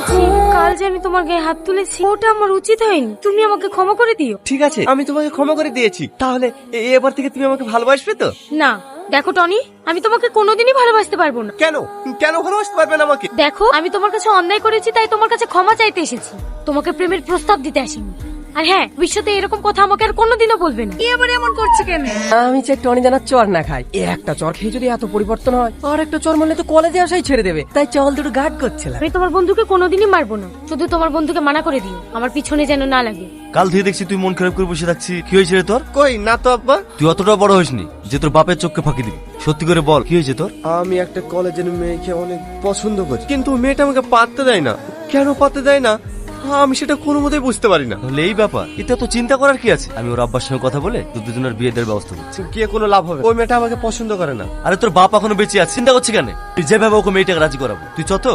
বলছি কাল যে আমি তোমার গায়ে হাত তুলেছি ওটা আমার উচিত হয়নি, তুমি আমাকে ক্ষমা করে দিও। ঠিক আছে, আমি তোমাকে ক্ষমা করে দিয়েছি। তাহলে এবার থেকে তুমি আমাকে ভালোবাসবে তো? না দেখো টনি, আমি তোমাকে কোনোদিনই ভালোবাসতে পারবো না। কেন কেন ভালোবাসতে পারবে না আমাকে? দেখো আমি তোমার কাছে অন্যায় করেছি, তাই তোমার কাছে ক্ষমা চাইতে এসেছি, তোমাকে প্রেমের প্রস্তাব দিতে আসিনি। আর হ্যাঁ, ভবিষ্যতে এরকম কথা আমাকে আর কোনোদিনও বলবে না। এবার এমন করছে কেন? আমি চাই টনি জানা চর না খাই। একটা চর খেয়ে যদি এত পরিবর্তন হয়, আর একটা চর মারলে তো কলেজে আসাই ছেড়ে দেবে। তাই চল দুটো গার্ড করছিলাম। আমি তোমার বন্ধুকে কোনোদিনই মারবো না, শুধু তোমার বন্ধুকে মানা করে দিও আমার পিছনে যেন না লাগে। কাল থেকে দেখছি তুই মন খারাপ করে বসে থাকছিস, কি হয়েছে রে তোর? কই না তো আব্বা। তুই অতটা বড় হইসনি যে তোর বাপের চোখকে ফাঁকি দিবি। সত্যি করে বল, কি হয়েছে তোর? আমি একটা কলেজের মেয়েকে অনেক পছন্দ করি, কিন্তু মেয়েটা আমাকে পাত্তা দেয় না। কেন পাত্তা দেয় না আমি সেটা কোনো মতেই বুঝতে পারি না। তাহলে এই ব্যাপার, এতে তো চিন্তা করার কি আছে? আমি ওর আব্বার সঙ্গে কথা বলে তোর দুজনের বিয়ে দেওয়ার ব্যবস্থা করছি। গিয়ে কোনো লাভ হবে? ওই মেয়েটা আমাকে পছন্দ করে না। আরে তোর বাপ এখনো বেঁচে আছে, চিন্তা করছে কেন? তুই যেভাবে ওকে মেয়েটাকে রাজি করাবো, তুই চত